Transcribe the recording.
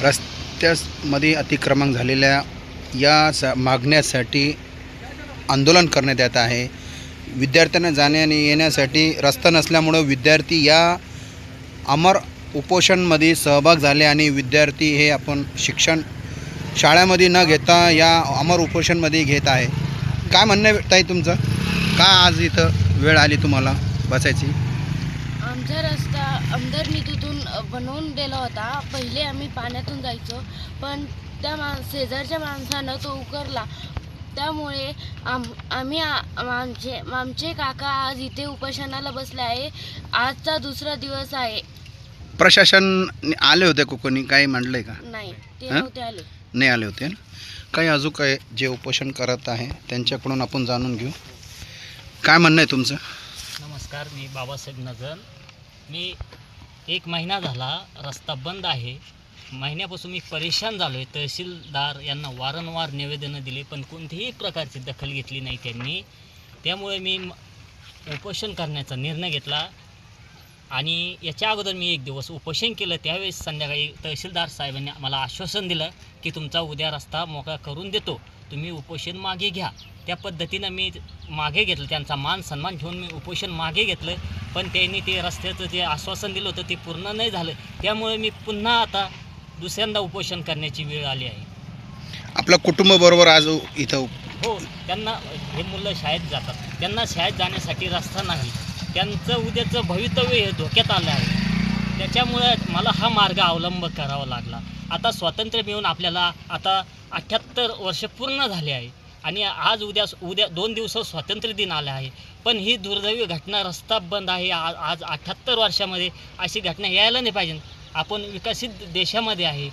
रस्त्यामध्ये अतिक्रमण झालेल्या या मागण्यासाठी आंदोलन करण्यात येत आहे। विद्यार्थ्यांना जाण्या आणि येण्यासाठी रस्ता नसल्यामुळे विद्यार्थी या अमर उपोषणमध्ये सहभाग झाले आणि विद्यार्थी हे आपण शिक्षण शाळेमध्ये न घेता या अमर उपोषणमध्ये घेत आहे। काय म्हणणं आहे ताई तुमचं? का आज इथं वेळ आली तुम्हाला बसायची? आमचा रस्ता आमदार निधीतून बनवून दिला होता। पहिले आम्ही पाण्यातून जायचो, पण त्या शेजारच्या माणसानं तो उकरला, त्यामुळे आमचे काका आज इथे उपोषणाला बसले आहे। आजचा दुसरा दिवस आहे। प्रशासन आले होते कोणी काही म्हणलंय का? नाही, ते नव्हते आले। नाही आले होते ना? काही अजून काय जे उपोषण करत आहे त्यांच्याकडून आपण जाणून घेऊ। काय म्हणणं आहे तुमचं? नमस्कार, मी बाबासाहेब नजन। मी 1 महिना झाला रस्ता बंद आहे। महिन्यापासून मी परेशान झालो आहे। तहसीलदार यांना वारंवार निवेदनं दिले, पण कोणतीही प्रकारची दखल घेतली नाही त्यांनी। त्यामुळे मी उपोषण करण्याचा निर्णय घेतला आणि याच्या अगोदर मी 1 दिवस उपोषण केलं। त्यावेळेस संध्याकाळी तहसीलदार साहेबांनी आम्हाला आश्वासन दिलं की तुमचा उद्या रस्ता मोकळा करून देतो, तुम्ही उपोषण मागे घ्या। त्या पद्धतीनं मी मागे घेतलं, त्यांचा मान सन्मान ठेवून मी उपोषण मागे घेतलं, पण त्यांनी ते रस्त्याचं जे आश्वासन दिलं होतं ते पूर्ण नाही झालं। त्यामुळे मी पुन्हा आता दुसऱ्यांदा उपोषण करण्याची वेळ आली आहे। आपलं कुटुंबाबरोबर आज इथं? हो, त्यांना हे मुलं शाळेत जातात, त्यांना शाळेत जाण्यासाठी रस्ता नाही, त्यांचं उद्याचं भवितव्य हे धोक्यात आलं आहे। त्याच्यामुळे मला हा मार्ग अवलंब करावा लागला। आता स्वातंत्र्य मिळून आपल्याला आता 78 वर्ष पूर्ण झाले आहे आणि आज उद्या 2 दिवस स्वातंत्र्य दिन आला आहे, पण ही दुर्दैवी घटना रस्ता बंद आहे। आज 78 वर्षामध्ये अशी घटना यायला नाही पाहिजे। आपण विकसित देशामध्ये आहे।